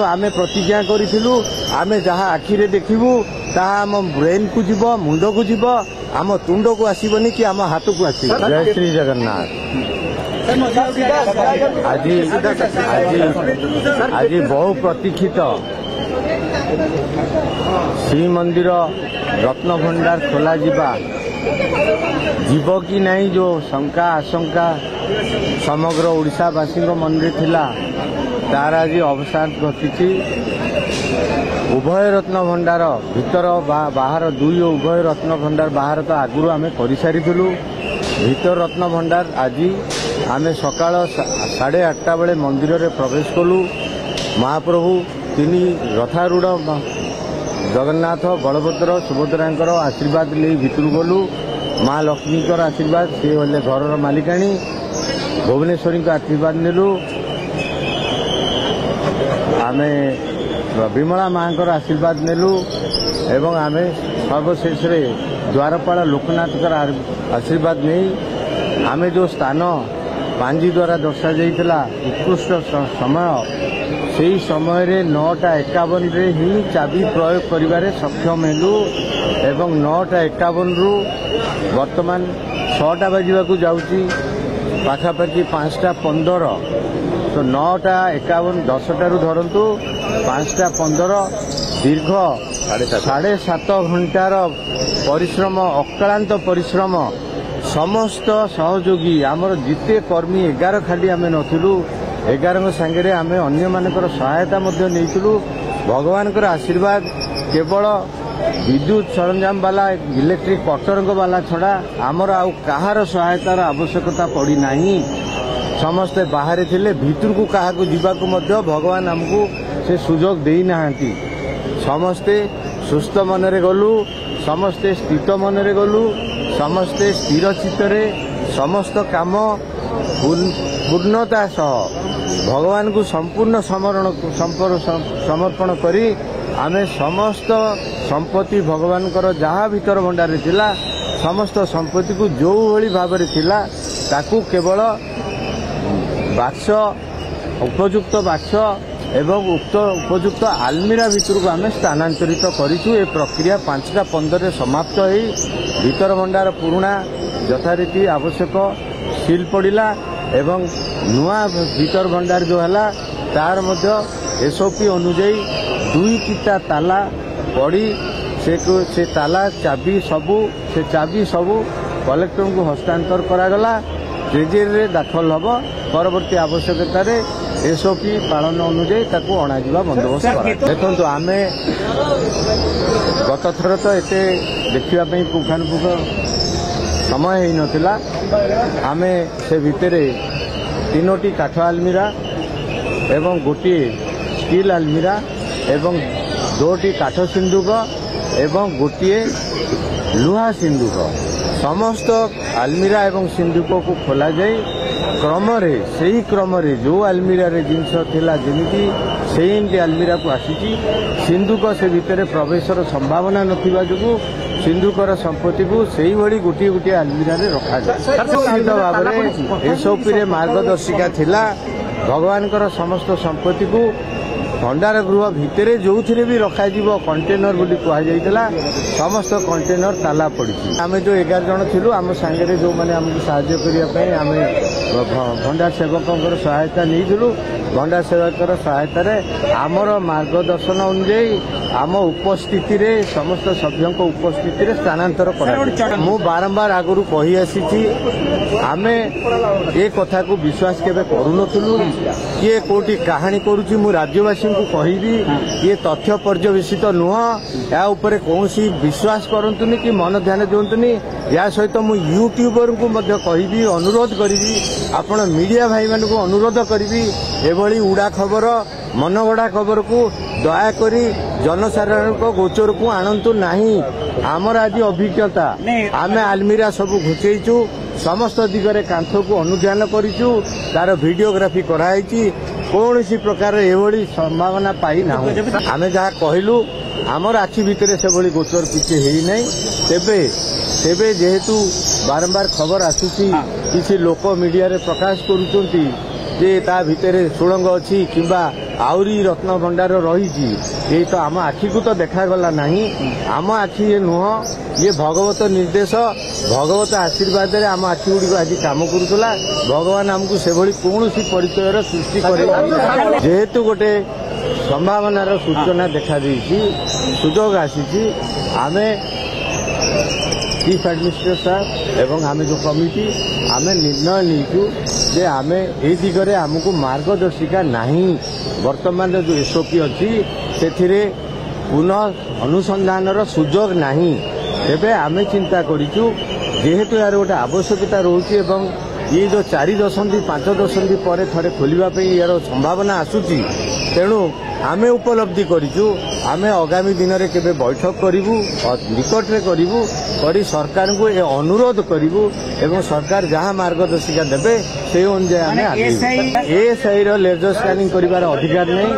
आमे प्रतिज्ञा करिथिलु आमे जहा आखिरे देखिबु ताहा आम ब्रेन को जीव मुंड को जीव आम तुंड को आसबनी कि आम हाथ को आस। जय श्री जगन्नाथ। आज बहु प्रतीक्षित श्रीमंदिर रत्न भंडार खोल जीव कि नहीं जो शंका आशंका समग्र ओडिशावासी मन में थिला तार आज अवसान घटी। उभय रत्न भंडार भीतर बाहर दुई उभय रत्न भंडार बाहर तो आगुरी आम कर सारी भीतर रत्न भंडार आज आम सकाळ 8:30 बेले मंदिर रे प्रवेश कलु। महाप्रभु तीन रथारूढ़ जगन्नाथ बलभद्र सुभद्रा आशीर्वाद ले भितर गलु। माँ लक्ष्मी आशीर्वाद सी हेल्ले घर मालिकाणी भुवनेश्वरी आशीर्वाद नेलु। आमे विमला माँ आशीर्वाद नेलु एवं आमे सर्वशेष द्वारपाल लोकनाथ आशीर्वाद नहीं आमे जो स्थान पांजी द्वारा दर्शा जाइथिला उत्कृष्ट समय से समय 9:51 ही चाबी प्रयोग करिबारे सक्षम हेलु एवं 9:51 रु वर्तमान 6टा बाजिबाकू जाउची पाखापाखि 5:15 तो 9:51 10टारू धरतु 5:15 दीर्घ 7.5 घंटार परिश्रम अक्लांत परिश्रम समस्त सहयोगी आमर जिते कर्मी 11 खाली आम नथिलु 11 सांगे आम अन्य मानकर सहायता नहीं भगवान आशीर्वाद केवल विद्युत सरंजाम वाला इलेक्ट्रिक कटर वाला छड़ा आमर आउ कहार सहायतार आवश्यकता पड़ी नहीं। समस्ते बाहर थिले भीतर को क्या जीवाकू भगवान आमको से सुजोग दे ना। समस्ते सुस्थ मनरे गलु समस्ते स्थित मनरे गलु समस्ते स्थिर चित्तरे समस्त काम पूर्णता सह भगवान को संपूर्ण समर्पण करी आमे समस्त संपत्ति भगवान जहाँ भीतर भंडार थिला समस्त संपत्ति को जो भली भाव थिला ताकू केवल बाक्स उपयुक्त बाक्स एवं उपयुक्त आलमीरा भीतर को आम स्थानांतरित करूँ। ए प्रक्रिया 5:15 समाप्त हो भीतर भंडार पुराणा यथारीति आवश्यक सील पड़ा एवं नुआ भीतर भंडार जो है तार एसओपी अनुजाई 2टा ताला पड़ी से ताला चाबी सबू कलेक्टर को हस्तांतर करागला ट्रेजेरी दाखल हम परवर्ती आवश्यकता एसओपी पालन अनुजाई ताकू अणाजिबा बंदोबस्त देखो आम गत थर तो एते देखापी पुंखानुपुंख समय हो नथिला आमे से भितर 3टी काठ आलमीरा एवं गोटे स्टील आलमीरा एवं 2टी काठ सिंधुक एवं गोटे लुहा सिंधुक समस्त आलमीरा एवं सिंधुक को खोल जाए क्रम जो आलमीरा रे जिनस थिला जेमिति सेही आलमीरा को आसी सिंधुक से भितर प्रवेशर संभावना नथिबा जुगु सिंधुकर संपत्ति को सही भली गोटे गोटे आलमीरा रे रखा जाए। निश्चित भाव में एसओपी रे मार्गदर्शिका थिला भगवान समस्त संपत्ति को भंडार गृह भितर जो भी रखा कंटेनर बोली कहुला समस्त कंटेनर ताला पड़ी। आम जो 11 जन थिलु आम सांगे जो मैंने आमको साहाय्य करने आम भंडार सेवकों सहायता नहीं भंडार सेवकर सहायता आमर मार्गदर्शन अनुजाई आम उपस्थिति रे समस्त सभ्यों उपस्थिति रे स्थानांतर कर मु बारंबार आगुरी कही आसी आमे ए कथा को विश्वास केबे करूनथुलु किए कोटी कहानी करूची मु राज्यवासी को कहबी ये तथ्य पर्यवेसित नुह या ऊपर कौनसी विश्वास करंतुनी कि मन ध्यान दिंतुनी या सहित मु यूट्यूबर को मध्य कहबी अनुरोध करी आपण मीडिया भाई मान को अनुरोध करी एभली उड़ा खबर मनगढ़ा खबर को दयाकोरी जनसाधारण को गोचर को आणंतु नहीं। आमर आज अभिज्ञता आमे आलमीरा सब घुचेचु समस्त दिगरे कांथ को अनुध्यान करिचु तार वीडियोग्राफी कराई कौन सी प्रकार एभली संभावना पाई ना आमे जहाँ कहलु आमर आखि भितर से भली गोचर किसी है नहीं तेबे जेहेतु बारंबार खबर आसुची किसी लोक मीडिया रे प्रकाश करुचंती जे ता भितर सुड़ंग अच्छी किंबा आउरी रत्न भंडार रही ये तो आम आखि को तो देखागला नहीं आम आखि ये नुह ये भगवत निर्देश भगवत आशीर्वाद आम आखि गुड़ी आज कम करूला भगवान आमको से कौन परिचय सृष्टि कर जेहेतु गोटे संभावनार सूचना देखा सुजोग आसी आम चीफ एडमिनिस्ट्रेटर एवं आम जो कमिटी आम निर्णय नहीं जे आम ए दिगरे आमको मार्गदर्शिका नहीं वर्तमान जो एसओपी अच्छी से पुनः अनुसंधान सुजोग नहीं तेबे आम चिंता करूँ जेहेतु यार गोटे आवश्यकता रोचे ये जो 4 दशंधि 5 दशंधि पर थे खोलने यार संभावना आसूची तेणु आमे उपलब्धि करूँ आमे आगामी दिन में केबे बैठक करूँ निकट में करी सरकार को ये अनुरोध करूँ एवं सरकार जहाँ मार्गदर्शिका देवे से अनुसार एएसआई लेजर स्कानिंग करार अधिकार नहीं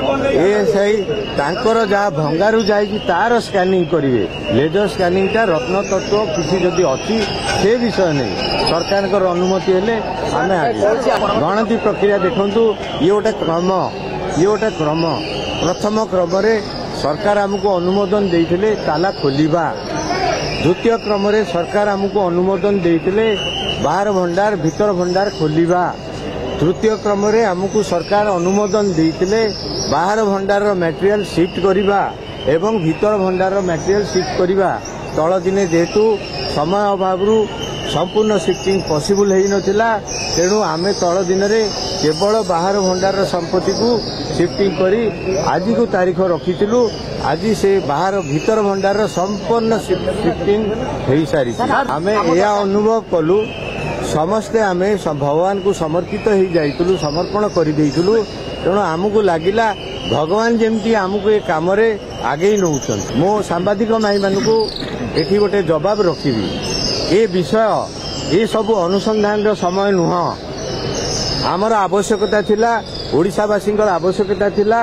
एएसआई तांकर जहाँ भंगारू जाइए तार स्कानिंग करेंगे लेजर स्कानिंग टा रत्न तत्व किसी जदि अच्छी से विषय नहीं सरकार अनुमति हेले आमे गणति प्रक्रिया देखु ये गोटे क्रम प्रथम क्रम सरकार आमको अनुमोदन देते ताला खोलिबा द्वितीय क्रम सरकार आमको अनुमोदन देते बाहर भंडार भीतर भंडार खोलिबा तृतीय क्रम आमको सरकार अनुमोदन देते बाहर भंडार मटेरियल शिफ्ट करवा एवं भीतर भंडार मटेरियल शिफ्ट करवा तल दिने जेहेतु समय अभाव संपूर्ण शिफ्टिंग पॉसिबल हो नथिला तेणु आमे तल दिन में केवल बाहर भंडार संपत्ति को शिफ्टिंग करी आज को तारीख रखीलु आज से बाहर भीतर भंडार संपूर्ण शिफ्टिंग हो सारी आम यह अनुभव कलु समस्ते आम भगवान को समर्पित हो जाइलु समर्पण कर तेणु आमको लगिला भगवान जमती आमको ये कम आगे नौ मो सांबादिक माई मान को एठी गोटे जवाब रखी ये विषय ये सब अनुसंधान समय नुह आमर आवश्यकता थिला ओडिशावासी आवश्यकता थिला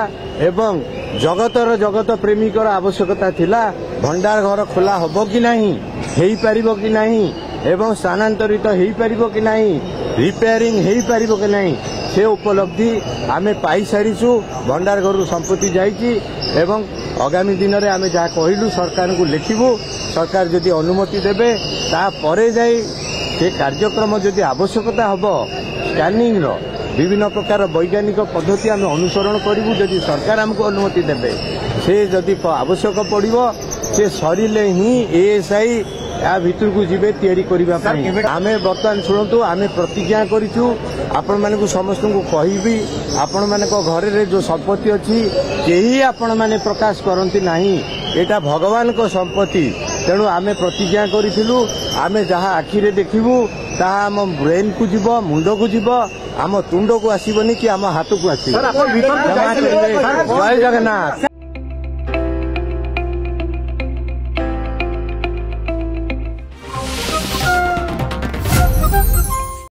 एवं जगत प्रेमिकर आवश्यकता थिला भंडार घर खोला हबो कि नहीं हेई परिबो कि नहीं एवं स्थानांतरित हेई परिबो कि नहीं रिपेयरिंग हेई परिबो कि नहीं से उपलब्धि आमे पाई सारिछु भंडार घर संपत्ति जाइछि एवं आगामी दिन में आमे जहाँ कहलु सरकार को लिखिबु सरकार जदि अनुमति देबे ता परे जाई से कार्यक्रम जदि आवश्यकता हबो स्कैनिंग रो विभिन्न प्रकार वैज्ञानिक पद्धति आम अनुसरण करूँ जदि सरकार आमको अनुमति देवे से जदि आवश्यक पड़ो से सरिले ही एएसआई या भितर को जीवे तैयारी करने आम बर्तमान शुणु आम प्रतिज्ञा करूँ आपण मानक समस्त को कहबी आपण मान घर जो संपत्ति अच्छी कहीं आपण मैंने प्रकाश करती नहीं एटा भगवान को संपत्ति तेणु आम प्रतिज्ञा करूँ आम जहाँ आखिरे देखू ताहा आम ब्रेन को जीव मुंड को जीव आम तुंड को आसबनी कि आम हाथ को आस जय जगन्नाथ।